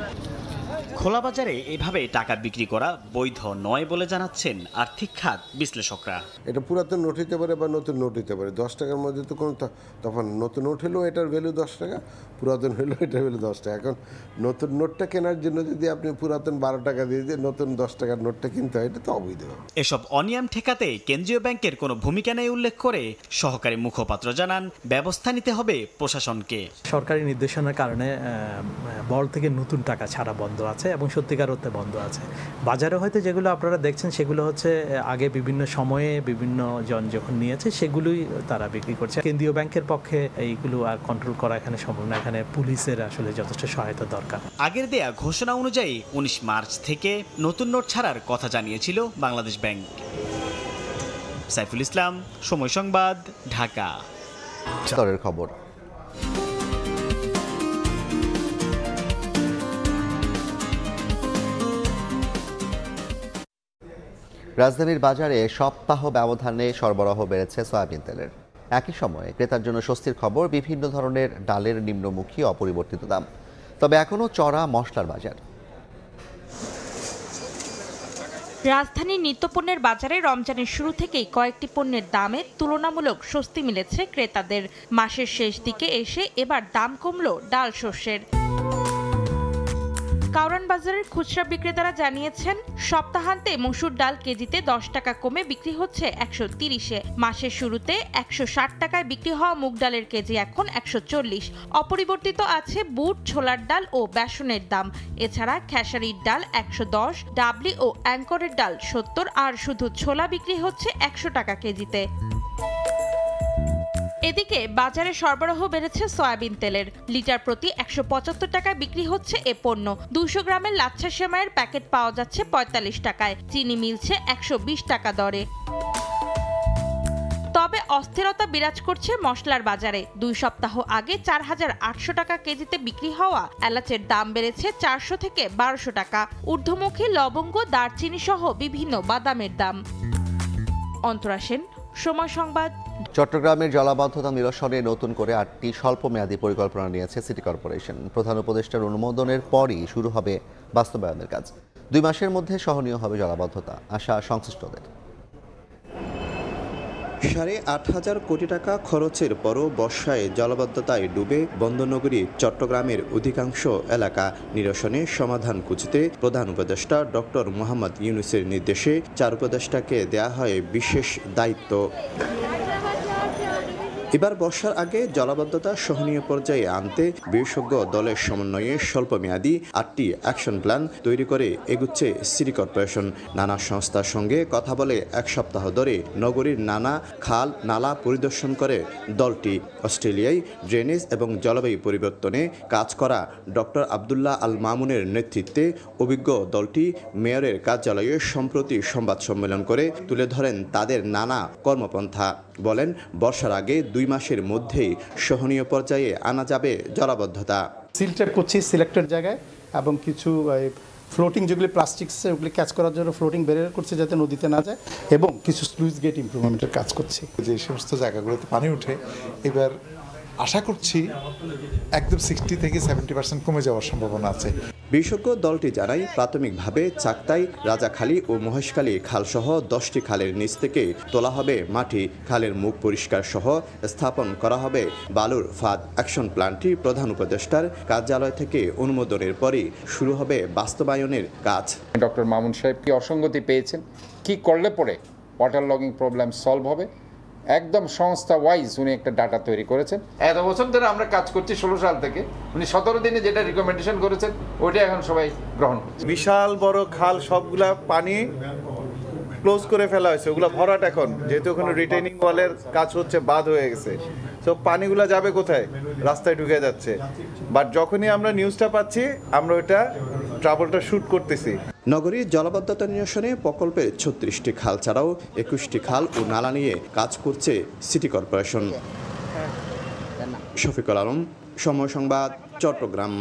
খোলা বাজারে এভাবে টাকা বিক্রি করা বৈধ নয় বলে জানাচ্ছেন আর্থিক খাত বিশ্লেষকরা। এটা পুরাতন নোট হতে পারে বা নতুন নোট হতে পারে, 10 টাকার মধ্যে তো কোনো তখন নতুন নোট হলেও এটার ভ্যালু 10 টাকা, পুরাতন হলেও এটার ভ্যালু 10 টাকা। এখন নতুন নোটটা কেনার জন্য যদি আপনি পুরাতন 12 টাকা দিয়ে নতুন 10 টাকার নোটটা কিনতে হয়, এটা তো অবৈধ। এসব অনিয়ম ঠেকাতে কেন্দ্রীয় ব্যাংকের কোনো ভূমিকা নেই উল্লেখ করে সহকারী মুখপাত্র জানান, ব্যবস্থা নিতে হবে প্রশাসনকে। সরকারি নির্দেশনার কারণে বল থেকে নতুন টাকা ছাড়া বন্ধ আছে এবং সত্যিকার অর্থে বন্ধ আছে। বাজারে হয়তো যেগুলো আপনারা দেখছেন সেগুলো হচ্ছে আগে বিভিন্ন সময়ে বিভিন্ন জন যখন নিয়েছে সেগুলোই তারা বিক্রি করছে। কেন্দ্রীয় ব্যাংকের পক্ষে এইগুলো আর কন্ট্রোল করা এখানে সম্ভব না, এখানে পুলিশের আসলে যথেষ্ট সহায়তা দরকার। আগের দেয়া ঘোষণা অনুযায়ী 19 মার্চ থেকে নতুন নোট ছাড়ার কথা জানিয়েছিল বাংলাদেশ ব্যাংক। সাইফুল ইসলাম, সময় সংবাদ, ঢাকা। স্তরের খবর। রাজধানীর বাজারে সপ্তাহ ব্যবধানে সরবরাহ বেড়েছে সয়াবিন তেলের। একই সময়ে ক্রেতার জন্য স্বস্তির খবর, বিভিন্ন ধরনের ডালের নিম্নমুখী অপরিবর্তিত দাম। তবে এখনও চড়া মশলার বাজার। রাজধানীর নিত্যপণ্যের বাজারে রমজানের শুরু থেকেই কয়েকটি পণ্যের দামে তুলনামূলক স্বস্তি মিলেছে ক্রেতাদের। মাসের শেষ দিকে এসে এবার দাম কমল ডাল শস্যের। কারওয়ান বাজারের খুচরা বিক্রেতারা জানিয়েছেন, সপ্তাহান্তে মসুর ডাল কেজিতে 10 টাকা কমে বিক্রি হচ্ছে 130-এ। মাসের শুরুতে 160 টাকায় বিক্রি হওয়া মুগ ডালের কেজি এখন 140। অপরিবর্তিত আছে বুট, ছোলার ডাল ও বেসনের দাম। এছাড়া খেসারির ডাল 110, ডাবলি ও অ্যাঙ্করের ডাল 70, আর শুধু ছোলা বিক্রি হচ্ছে 100 টাকা কেজিতে। এদিকে বাজারে সরবরাহ বেড়েছে সয়াবিন তেলের। লিটার প্রতি 175 টাকায় বিক্রি হচ্ছে এ পণ্য। 200 গ্রামের লাচ্ছা সেমাইয়ের প্যাকেট পাওয়া যাচ্ছে 45 টাকায়। চিনি মিলছে 120 টাকা দরে। তবে অস্থিরতা বিরাজ করছে মশলার বাজারে। 2 সপ্তাহ আগে 4800 টাকা কেজিতে বিক্রি হওয়া এলাচের দাম বেড়েছে 400 থেকে 1200 টাকা। ঊর্ধ্বমুখী লবঙ্গ, দারচিনি সহ বিভিন্ন বাদামের দাম। অন্তরা সেন, সময় সংবাদ। চট্টগ্রামের জলাবদ্ধতা নিরসনে নতুন করে 8টি স্বল্পমেয়াদী পরিকল্পনা নিয়েছে সিটি কর্পোরেশন। প্রধান উপদেষ্টার অনুমোদনের পরই শুরু হবে বাস্তবায়নের কাজ। 2 মাসের মধ্যে সহনীয় হবে জলাবদ্ধতা, আশা সংশ্লিষ্টদের। 8,500 কোটি টাকা খরচের পরও বর্ষায় জলাবদ্ধতায় ডুবে বন্দরনগরী চট্টগ্রামের অধিকাংশ এলাকা নিরসনে সমাধান খুঁজতে প্রধান উপদেষ্টা ডক্টর মোহাম্মদ ইউনূসের নির্দেশে 4 উপদেষ্টাকে দেয়া হয় বিশেষ দায়িত্ব। এবার বর্ষার আগে জলাবদ্ধতা সহনীয় পর্যায়ে আনতে বিশেষজ্ঞ দলের সমন্বয়ে স্বল্পমেয়াদী 8টি অ্যাকশন প্ল্যান তৈরি করে এগুচ্ছে সিটি কর্পোরেশন। নানা সংস্থার সঙ্গে কথা বলে 1 সপ্তাহ ধরে নগরীর নানা খাল নালা পরিদর্শন করে দলটি। অস্ট্রেলিয়ায় ড্রেনেজ এবং জলবায়ু পরিবর্তনে কাজ করা ডক্টর আবদুল্লাহ আল মামুনের নেতৃত্বে অভিজ্ঞ দলটি মেয়রের কার্যালয়ে সম্প্রতি সংবাদ সম্মেলন করে তুলে ধরেন তাদের নানা কর্মপন্থা। বলেন, বর্ষার আগে 2 মাসের মধ্যেই সহনীয় পর্যায়ে আনা যাবে জলাবদ্ধতা। সিল ট্র্যাপ করছি সিলেক্টেড জায়গায় এবং কিছু ফ্লোটিং যেগুলি প্লাস্টিক্স ওগুলি ক্যাচ করার জন্য ফ্লোটিং ব্যারিয়ার করছে যাতে নদীতে না যায়, এবং কিছু স্লুইস গেট ইমপ্রুভমেন্টের কাজ করছি। যে সমস্ত জায়গাগুলোতে পানি উঠে এবার আশা করছি একদম 60 থেকে 70% কমে যাওয়ার সম্ভাবনা আছে। বিশেষজ্ঞ দলটি জানায়, প্রাথমিকভাবে চাকতাই, রাজাখালী ও মহেশখালী খালসহ 10টি খালের নিচ থেকে তোলা হবে মাটি। খালের মুখ পরিষ্কার সহ স্থাপন করা হবে বালুর ফাঁদ। অ্যাকশন প্ল্যানটি প্রধান উপদেষ্টার কার্যালয় থেকে অনুমোদনের পরই শুরু হবে বাস্তবায়নের কাজ। ডক্টর মামুন সাহেব কি অসঙ্গতি পেয়েছেন, কি করলে পরে ওয়াটার লগিং প্রবলেম সলভ হবে, একদম সংস্থা ওয়াইজ উনি একটা ডাটা তৈরি করেছেন। এত বছর ধরে আমরা কাজ করছি, 16 সাল থেকে উনি 17 দিনে যেটা রিকমেন্ডেশন করেছেন ওইটা এখন সবাই গ্রহণ করছে। বিশাল বড় খাল সবগুলা পানি ক্লোজ করে ফেলা হয়েছে, ওগুলো ভরাট এখন, যেহেতু ওখানে রিটেনিং ওয়ালের কাজ হচ্ছে, বাদ হয়ে গেছে। তো পানিগুলো যাবে কোথায়? রাস্তায় ঢুকে যাচ্ছে। বাট যখনই আমরা নিউজটা পাচ্ছি আমরা ওটা ট্রাবলটা শুট করতেছি। নগরীর জলাবদ্ধতা নিরসনে প্রকল্পের 36টি খাল ছাড়াও 21টি খাল ও নালা নিয়ে কাজ করছে সিটি কর্পোরেশন। শফিকুল আলম, সময় সংবাদ, চট্টগ্রাম।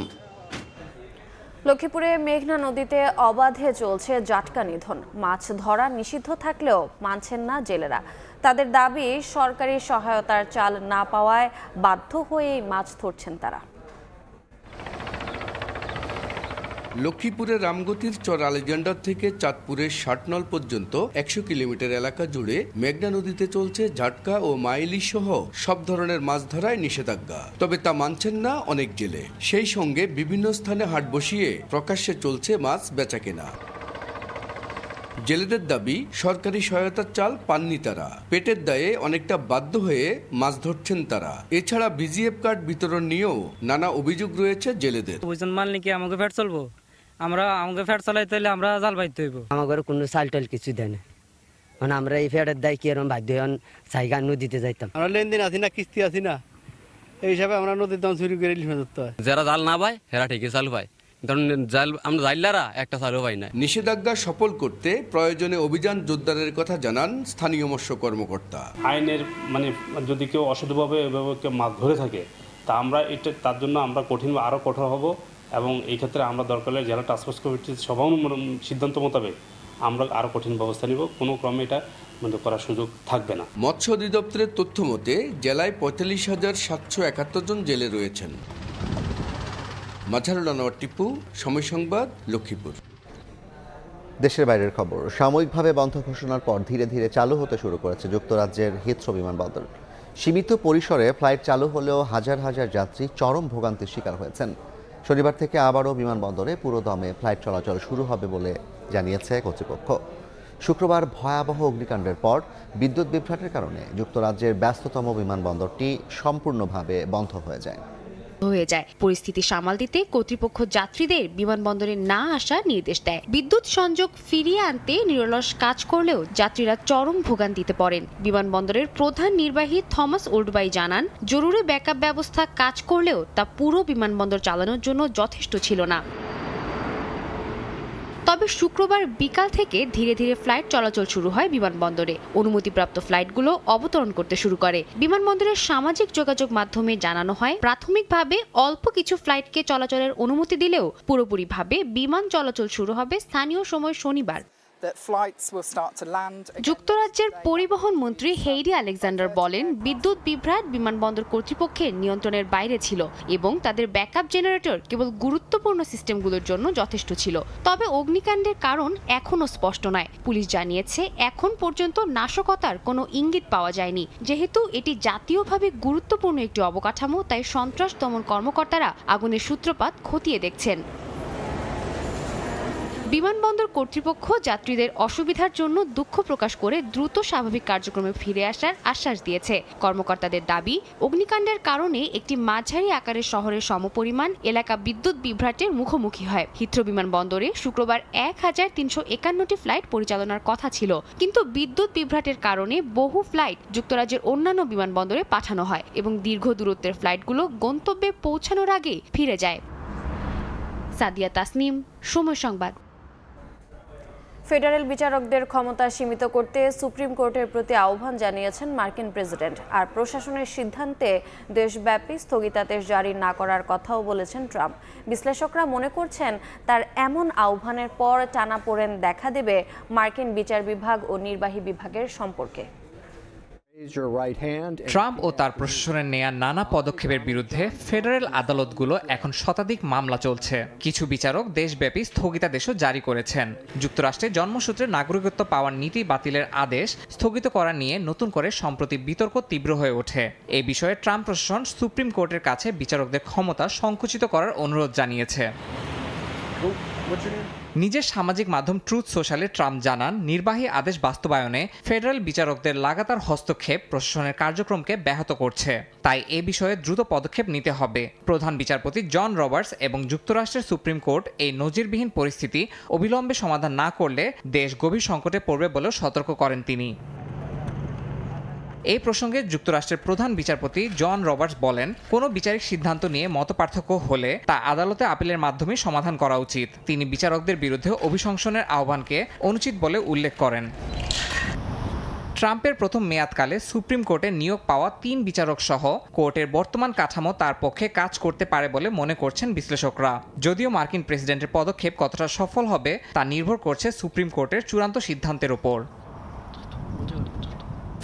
লক্ষ্মীপুরে মেঘনা নদীতে অবাধে চলছে জাটকা নিধন। মাছ ধরা নিষিদ্ধ থাকলেও মানছেন না জেলেরা। তাদের দাবি, সরকারি সহায়তার চাল না পাওয়ায় বাধ্য হয়েই মাছ ধরছেন তারা। লক্ষ্মীপুরের রামগতির চর আলেকজান্ডার থেকে চাঁদপুরের ষাটনল পর্যন্ত 100 কিলোমিটার এলাকা জুড়ে মেঘনা নদীতে চলছে ঝাটকা ও মাইলি সহ সব ধরনের মাছ ধরায় নিষেধাজ্ঞা। তবে তা মানছেন না অনেক জেলে। সেই সঙ্গে বিভিন্ন স্থানে হাট বসিয়ে প্রকাশ্যে চলছে মাছ বেচাকেনা। জেলেদের দাবি, সরকারি সহায়তার চাল পাননি তারা। পেটের দায়ে অনেকটা বাধ্য হয়ে মাছ ধরছেন তারা। এছাড়া বিজিএফ কার্ড বিতরণ নিয়েও নানা অভিযোগ রয়েছে জেলেদের। ওজন মানলে কি আমাকে ফ্যাট চলবো? আমাকে ফ্যাট চালাইতে হলে আমরা জাল বাইতে হইব। আমাদের কোনো চাল টাল কিছু দেয় না, মানে আমরা এই ফ্যাটের দায় কি এরকম বাধ্য হন জায়গা নদীতে যাইতাম। আমরা লেনদেন আছি না, কিস্তি আছি না, এই হিসাবে আমরা নদীর দাম চুরি করে ইলিশ মাছ ধরতে হয়। যারা জাল না পায় হেরা ঠিকই চাল পায়, কারণ জাল আমরা জাইলারা একটা চালও পাই না। নিষেধাজ্ঞা সফল করতে প্রয়োজনে অভিযান জোরদারের কথা জানান স্থানীয় মৎস্য কর্মকর্তা। আইনের মানে যদি কেউ অসাধুভাবে এভাবে কেউ মাছ ধরে থাকে তা আমরা এটা তার জন্য আমরা আরও কঠোর হব এবং এই ক্ষেত্রে আমরা দরকার হলে জেলা টাস্কফোর্স কমিটির সভা সিদ্ধান্ত মোতাবেক আমরা আরও কঠিন ব্যবস্থা নিব। কোনো ক্রমে এটা করার সুযোগ থাকবে না। মৎস্য অধিদপ্তরের তথ্য মতে জেলায় ৪৫,৭৭১ জন জেলে রয়েছেন। মাঝারুল আনোয়ার টিপু, সময় সংবাদ, লক্ষ্মীপুর। দেশের বাইরের খবর। সাময়িকভাবে বন্ধ ঘোষণার পর ধীরে ধীরে চালু হতে শুরু করেছে যুক্তরাজ্যের হিথ্রো বিমানবন্দর। সীমিত পরিসরে ফ্লাইট চালু হলেও হাজার হাজার যাত্রী চরম ভোগান্তির শিকার হয়েছেন। শনিবার থেকে আবারও বিমানবন্দরে পুরো দমে ফ্লাইট চলাচল শুরু হবে বলে জানিয়েছে কর্তৃপক্ষ। শুক্রবার ভয়াবহ অগ্নিকাণ্ডের পর বিদ্যুৎ বিভ্রাটের কারণে যুক্তরাজ্যের ব্যস্ততম বিমানবন্দরটি সম্পূর্ণভাবে বন্ধ হয়ে যায়। পরিস্থিতি সামাল দিতে কর্তৃপক্ষ যাত্রীদের বিমানবন্দরে না আসার নির্দেশ দেয়। বিদ্যুৎ সংযোগ ফিরিয়ে আনতে নিরলস কাজ করলেও যাত্রীরা চরম ভোগান্তিতে পড়েন। বিমানবন্দরের প্রধান নির্বাহী থমাস ওল্ডবাই জানান, জরুরি ব্যাকআপ ব্যবস্থা কাজ করলেও তা পুরো বিমানবন্দর চালানোর জন্য যথেষ্ট ছিল না। তবে শুক্রবার বিকাল থেকে ধীরে ধীরে ফ্লাইট চলাচল শুরু হয় বিমানবন্দরে। অনুমতিপ্রাপ্ত ফ্লাইটগুলো অবতরণ করতে শুরু করে। বিমানবন্দরের সামাজিক যোগাযোগ মাধ্যমে জানানো হয়, প্রাথমিকভাবে অল্প কিছু ফ্লাইটকে চলাচলের অনুমতি দিলেও পুরোপুরিভাবে বিমান চলাচল শুরু হবে স্থানীয় সময় শনিবার। যুক্তরাজ্যের পরিবহন মন্ত্রী হেইডি আলেকজান্ডার বলেন, বিদ্যুৎ বিভ্রাট বিমানবন্দর কর্তৃপক্ষের নিয়ন্ত্রণের বাইরে ছিল এবং তাদের ব্যাকআপ জেনারেটর কেবল গুরুত্বপূর্ণ সিস্টেমগুলোর জন্য যথেষ্ট ছিল। তবে অগ্নিকাণ্ডের কারণ এখনও স্পষ্ট নয়। পুলিশ জানিয়েছে, এখন পর্যন্ত নাশকতার কোনো ইঙ্গিত পাওয়া যায়নি। যেহেতু এটি জাতীয়ভাবে গুরুত্বপূর্ণ একটি অবকাঠামো, তাই সন্ত্রাস দমন কর্মকর্তারা আগুনের সূত্রপাত খতিয়ে দেখছেন। বিমানবন্দর কর্তৃপক্ষ যাত্রীদের অসুবিধার জন্য দুঃখ প্রকাশ করে দ্রুত স্বাভাবিক কার্যক্রমে ফিরে আসার আশ্বাস দিয়েছে। কর্মকর্তাদের দাবি, অগ্নিকাণ্ডের কারণে একটি মাঝারি আকারের শহরের সমপরিমাণ এলাকা বিদ্যুৎ বিভ্রাটের মুখোমুখি হয়। হিথ্রো বিমানবন্দরে শুক্রবার ১,৩৫১টি ফ্লাইট পরিচালনার কথা ছিল, কিন্তু বিদ্যুৎ বিভ্রাটের কারণে বহু ফ্লাইট যুক্তরাজ্যের অন্যান্য বিমানবন্দরে পাঠানো হয় এবং দীর্ঘ দূরত্বের ফ্লাইটগুলো গন্তব্যে পৌঁছানোর আগে ফিরে যায়। সাদিয়া তাসনিম, সময় সংবাদ। ফেডারেল বিচারকদের ক্ষমতা সীমিত করতে সুপ্রিম কোর্টের প্রতি আহ্বান জানিয়েছেন মার্কিন প্রেসিডেন্ট। আর প্রশাসনের সিদ্ধান্তে দেশব্যাপী স্থগিতাদেশ জারি না করার কথাও বলেছেন ট্রাম্প। বিশ্লেষকরা মনে করছেন, তার এমন আহ্বানের পর টানাপোড়েন দেখা দেবে মার্কিন বিচার বিভাগ ও নির্বাহী বিভাগের সম্পর্কে। ট্রাম্প ও তার প্রশাসনের নেয়া নানা পদক্ষেপের বিরুদ্ধে ফেডারেল আদালতগুলো এখন শতাধিক মামলা চলছে। কিছু বিচারক দেশব্যাপী স্থগিতাদেশও জারি করেছেন। যুক্তরাষ্ট্রে জন্মসূত্রে নাগরিকত্ব পাওয়ার নীতি বাতিলের আদেশ স্থগিত করা নিয়ে নতুন করে সম্প্রতি বিতর্ক তীব্র হয়ে ওঠে। এই বিষয়ে ট্রাম্প প্রশাসন সুপ্রিম কোর্টের কাছে বিচারকদের ক্ষমতা সংকুচিত করার অনুরোধ জানিয়েছে। নিজের সামাজিক মাধ্যম ট্রুথ সোশ্যালে ট্রাম্প জানান, নির্বাহী আদেশ বাস্তবায়নে ফেডারেল বিচারকদের লাগাতার হস্তক্ষেপ প্রশাসনের কার্যক্রমকে ব্যাহত করছে। তাই এ বিষয়ে দ্রুত পদক্ষেপ নিতে হবে। প্রধান বিচারপতি জন রবার্টস এবং যুক্তরাষ্ট্রের সুপ্রিম কোর্ট এই নজিরবিহীন পরিস্থিতি অবিলম্বে সমাধান না করলে দেশ গভীর সংকটে পড়বে বলেও সতর্ক করেন তিনি। এই প্রসঙ্গে যুক্তরাষ্ট্রের প্রধান বিচারপতি জন রবার্টস বলেন, কোনো বিচারিক সিদ্ধান্ত নিয়ে মতপার্থক্য হলে তা আদালতে আপিলের মাধ্যমে সমাধান করা উচিত। তিনি বিচারকদের বিরুদ্ধে অভিশংসনের আহ্বানকে অনুচিত বলে উল্লেখ করেন। ট্রাম্পের প্রথম মেয়াদকালে সুপ্রিম কোর্টে নিয়োগ পাওয়া 3 বিচারক সহ কোর্টের বর্তমান কাঠামো তার পক্ষে কাজ করতে পারে বলে মনে করছেন বিশ্লেষকরা। যদিও মার্কিন প্রেসিডেন্টের পদক্ষেপ কতটা সফল হবে তা নির্ভর করছে সুপ্রিম কোর্টের চূড়ান্ত সিদ্ধান্তের উপর।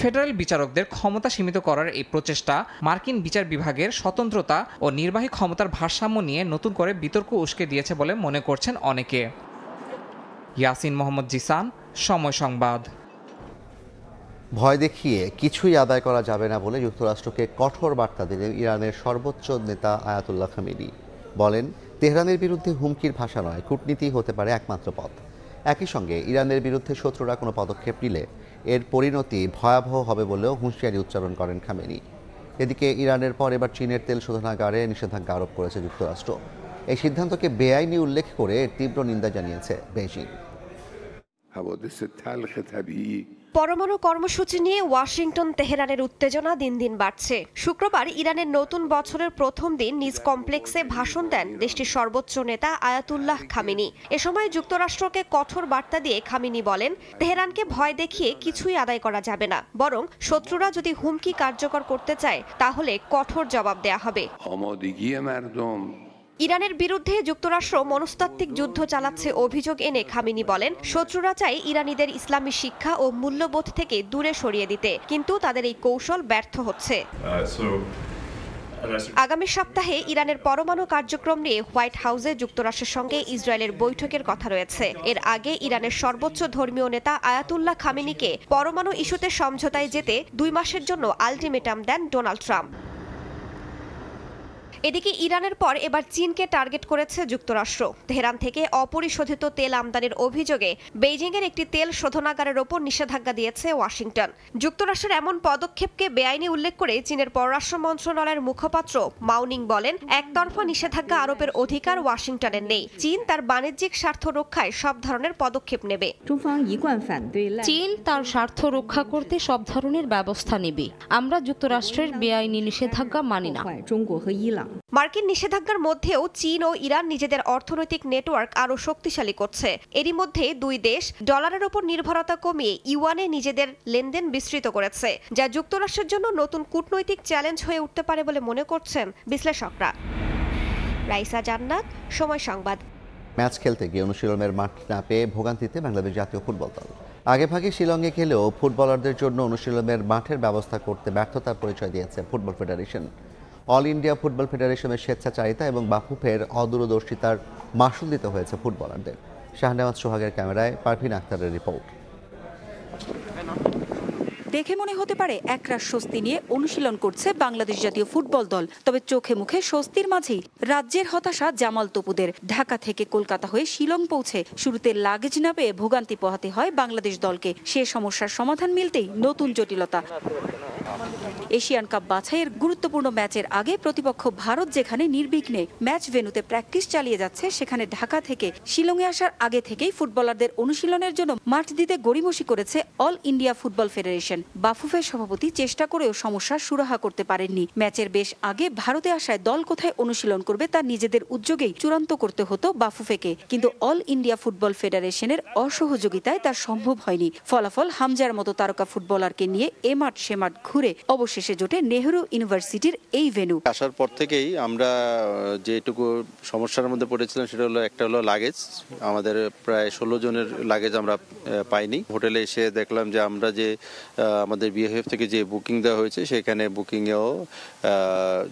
ফেডারেল বিচারকদের ক্ষমতা সীমিত করার এই প্রচেষ্টা মার্কিন বিচার বিভাগের স্বতন্ত্রতা ও নির্বাহী ক্ষমতার ভারসাম্য নিয়ে নতুন করে বিতর্ক উস্কে দিয়েছে বলে মনে করছেন অনেকে। ইয়াসিন মোহাম্মদ জিসান, সময় সংবাদ। ভয় দেখিয়ে কিছুই আদায় করা যাবে না বলে যুক্তরাষ্ট্রকে কঠোর বার্তা দিলেন ইরানের সর্বোচ্চ নেতা আয়াতুল্লাহ খামেনি। বলেন, তেহরানের বিরুদ্ধে হুমকির ভাষা নয়, কূটনীতি হতে পারে একমাত্র পথ। একই সঙ্গে ইরানের বিরুদ্ধে শত্রুরা কোনো পদক্ষেপ নিলে এর পরিণতি ভয়াবহ হবে বলেও হুঁশিয়ারি উচ্চারণ করেন খামেনি। এদিকে ইরানের পর এবার চীনের তেল শোধনাগারে নিষেধাজ্ঞা আরোপ করেছে যুক্তরাষ্ট্র। এই সিদ্ধান্তকে বেআইনি উল্লেখ করে তীব্র নিন্দা জানিয়েছে বেইজিং। পরমাণু কর্মসূচি নিয়ে ওয়াশিংটন তেহরানের উত্তেজনা দিন দিন বাড়ছে। শুক্রবার ইরানের নতুন বছরের প্রথম দিন নিজ কমপ্লেক্সে ভাষণ দেন দেশটির সর্বোচ্চ নেতা আয়াতুল্লাহ খামেনি। এ সময় যুক্তরাষ্ট্রকে কঠোর বার্তা দিয়ে খামেনি বলেন, তেহরানকে ভয় দেখিয়ে কিছুই আদায় করা যাবে না, বরং শত্রুরা যদি হুমকি কার্যকর করতে চায় তাহলে কঠোর জবাব দেয়া হবে। ইরানের বিরুদ্ধে যুক্তরাষ্ট্র মনস্তাত্ত্বিক যুদ্ধ চালাচ্ছে অভিযোগ এনে খামেনি বলেন, শত্রুরা চায় ইরানিদের ইসলামী শিক্ষা ও মূল্যবোধ থেকে দূরে সরিয়ে দিতে, কিন্তু তাদের এই কৌশল ব্যর্থ হচ্ছে। আগামী সপ্তাহে ইরানের পরমাণু কার্যক্রম নিয়ে হোয়াইট হাউসে যুক্তরাষ্ট্রের সঙ্গে ইসরায়েলের বৈঠকের কথা রয়েছে। এর আগে ইরানের সর্বোচ্চ ধর্মীয় নেতা আয়াতুল্লাহ খামেনিকে পরমাণু ইস্যুতে সমঝোতায় যেতে 2 মাসের জন্য আলটিমেটাম দেন ডোনাল্ড ট্রাম্প। এদিকে ইরানের পর এবার চীনকে টার্গেট করেছে যুক্তরাষ্ট্র। তেহরান থেকে অপরিশোধিত তেল আমদানির অভিযোগে বেইজিংয়ের একটি তেল শোধনাগারের ওপর নিষেধাজ্ঞা দিয়েছে ওয়াশিংটন। যুক্তরাষ্ট্রের এমন পদক্ষেপকে বেআইনি উল্লেখ করে চীনের পররাষ্ট্র মন্ত্রণালয়ের মুখপাত্র মাওনিং বলেন, একতরফা নিষেধাজ্ঞা আরোপের অধিকার ওয়াশিংটনের নেই। চীন তার বাণিজ্যিক স্বার্থ রক্ষায় সব ধরনের পদক্ষেপ নেবে। চীন তার স্বার্থ রক্ষা করতে সব ধরনের ব্যবস্থা নেবে। আমরা যুক্তরাষ্ট্রের বেআইনি নিষেধাজ্ঞা মানি না। মার্কিন নিষেধাজ্ঞার মধ্যেও চীন ও ইরান নিজেদের অর্থনৈতিক নেটওয়ার্ক আরও শক্তিশালী করছে। এরই মধ্যে দুই দেশ ডলারের উপর নির্ভরতা কমিয়ে ইউয়ানে নিজেদের লেনদেন বিস্তৃত করেছে, যা যুক্তরাষ্ট্রের জন্য নতুন কূটনৈতিক চ্যালেঞ্জ হয়ে উঠতে পারে বলে মনে করছেন বিশ্লেষকরা। রাইসা জান্নাত, সময় সংবাদ। ম্যাচ খেলতে গিয়ে অনুশীলনের মাঠ না পেয়ে ভোগান্তিতে বাংলাদেশ জাতীয় ফুটবল দল। আগেভাগে শিলংয়ে খেলেও ফুটবলারদের জন্য অনুশীলনের মাঠের ব্যবস্থা করতে ব্যর্থতার পরিচয় দিয়েছে football federation. All India football ফেডারেশনের স্বেচ্ছাচারিতা এবং বাফুফের অদূরদর্শিতার মাশুল দিতে হয়েছে ফুটবলারদের। শাহনেওয়াজ সোহাগের ক্যামেরায় পারভিন আক্তারের রিপোর্ট। দেখে মনে হতে পারে একরাশ স্বস্তি নিয়ে অনুশীলন করছে বাংলাদেশ জাতীয় ফুটবল দল, তবে চোখে মুখে স্বস্তির মাঝেই রাজ্যের হতাশা জামাল তপুদের। ঢাকা থেকে কলকাতা হয়ে শিলং পৌঁছে শুরুতে লাগেজ না পেয়ে ভোগান্তি পোহাতে হয় বাংলাদেশ দলকে। সে সমস্যার সমাধান মিলতেই নতুন জটিলতা। এশিয়ান কাপ বাছাইয়ের গুরুত্বপূর্ণ ম্যাচের আগে প্রতিপক্ষ ভারত যেখানে নির্বিঘ্নে ম্যাচ ভেন্যুতে প্র্যাকটিস চালিয়ে যাচ্ছে, সেখানে ঢাকা থেকে শিলংয়ে আসার আগে থেকেই ফুটবলারদের অনুশীলনের জন্য মাঠ দিতে গড়িমসি করেছে অল ইন্ডিয়া ফুটবল ফেডারেশন। বাফুফের সভাপতি চেষ্টা করেও সমস্যার সুরাহা করতে পারেননি। ম্যাচের বেশ আগে ভারতে আসায় দল কোথায় অনুশীলন করবে তা নিজেদের উদ্যোগেই চূড়ান্ত করতে হতো বাফুফেকে, কিন্তু অল ইন্ডিয়া ফুটবল ফেডারেশনের অসহযোগিতায় তা সম্ভব হয়নি। ফলাফল হামজার মতো তারকা ফুটবলারকে নিয়ে এ মাঠ সে মাঠ ঘুরে অবশেষে জোটে নেহরু ইউনিভার্সিটির এই ভেন্যু। আসার পর থেকেই আমরা যেটুকু সমস্যার মধ্যে পড়েছিলাম সেটা হলো একটা হলো লাগেজ। আমাদের প্রায় 16 জনের লাগেজ আমরা পাইনি। হোটেলে এসে দেখলাম যে আমরা যে আমাদের বিএফএফ থেকে যে বুকিং দেওয়া হয়েছে সেখানে বুকিংয়েও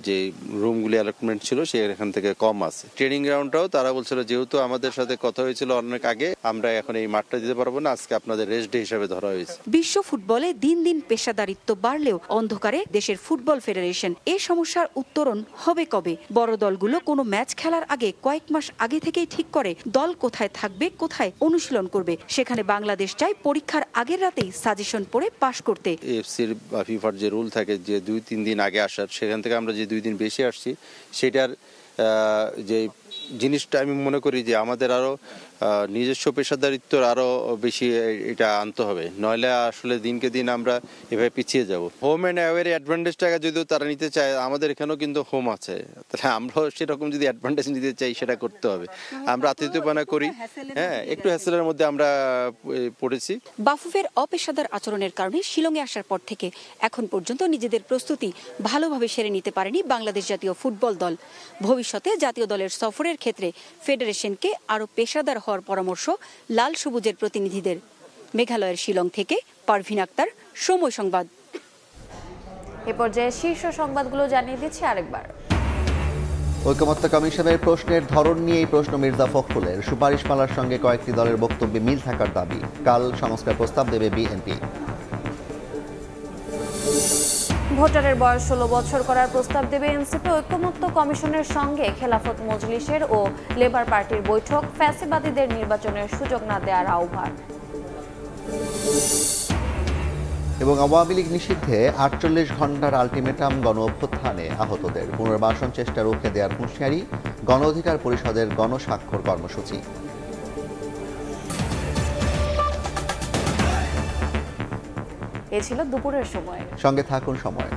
যে রুমগুলি অ্যালটমেন্ট ছিল সেখান থেকে কম আছে। ট্রেনিং গ্রাউন্ডটাও তারা বলছিল যেহেতু আমাদের সাথে কথা হয়েছিল অনেক আগে, আমরা এখন এই মাঠটা দিতে পারবো না, আজকে আপনাদের রেস্ট ডে হিসেবে ধরা হয়েছে। বিশ্ব ফুটবলে দিন দিন পেশাদারিত্ব বাড়লেও অন্ধকারে দেশের ফুটবল ফেডারেশন এই সমস্যার উত্তরণ হবে কবে? বড় দলগুলো কোনো ম্যাচ খেলার আগে কয়েক মাস আগে থেকেই ঠিক করে দল কোথায় থাকবে, কোথায় অনুশীলন করবে। সেখানে বাংলাদেশ চায় পরীক্ষার আগের রাতেই সাজেশন পড়ে পাশ করতে। এফসির বা ফিফার যে রুল থাকে যে 2-3 দিন আগে আসার, সেখান থেকে আমরা যে 2 দিন বেশি আসছি, সেটার যে জিনিসটা আমি মনে করি যে আমাদের আরো নিজস্ব পেশাদারিত্ব আরও বেশি এটা আনতে হবে, নইলে আসলে দিনকে দিন আমরা এভাবে পিছিয়ে যাব। হোম অ্যান্ড অ্যাওয়ের অ্যাডভান্টেজটাকে যদিও তারা নিতে চায়, আমাদের এখানেও কিন্তু হোম আছে, তাহলে আমরাও সেরকম যদি অ্যাডভান্টেজ নিতে চাই সেটা করতে হবে। আমরা আতিথ্যপনা করি, হ্যাঁ, একটু হ্যাসেলের মধ্যে আমরা পড়েছি। বাফুফের অপেশাদার আচরণের কারণে শিলংয়ে আসার পর থেকে এখন পর্যন্ত নিজেদের প্রস্তুতি ভালোভাবে সেরে নিতে পারেনি বাংলাদেশ জাতীয় ফুটবল দল। ভবিষ্যতে জাতীয় দলের সফরের ক্ষেত্রে ফেডারেশনকে আরও পেশাদার হওয়ার পরামর্শ লাল সবুজের প্রতিনিধিদের। মেঘালয়ের শিলং থেকে পারভিন আক্তার, সময় সংবাদ। এ পর্যায়ে শীর্ষ সংবাদগুলো জানিয়ে দিচ্ছি আরেকবার। ঐকমত্য কমিশনের প্রশ্নের ধরন নিয়েই প্রশ্ন মির্জা ফখরুলের। সুপারিশমালার সঙ্গে কয়েকটি দলের বক্তব্যে মিল থাকার দাবি। কাল সংস্কার প্রস্তাব দেবে বিএনপি। ভোটারের বয়স 16 বছর করার প্রস্তাব দেবে এনসিপি। ঐকমত্য কমিশনের সঙ্গে খেলাফত মজলিসের ও লেবার পার্টির বৈঠক। ফ্যাসিবাদীদের নির্বাচনের সুযোগ না দেওয়ার আহ্বান। এবং আওয়ামী লীগ নিষিদ্ধে 48 ঘন্টার আলটিমেটাম গণ অভ্যুত্থানে আহতদের পুনর্বাসন চেষ্টা রুখে দেওয়ার হুঁশিয়ারি। গণ অধিকার পরিষদের গণস্বাক্ষর কর্মসূচি। এ ছিল দুপুরের সময়। সঙ্গে থাকুন সময়।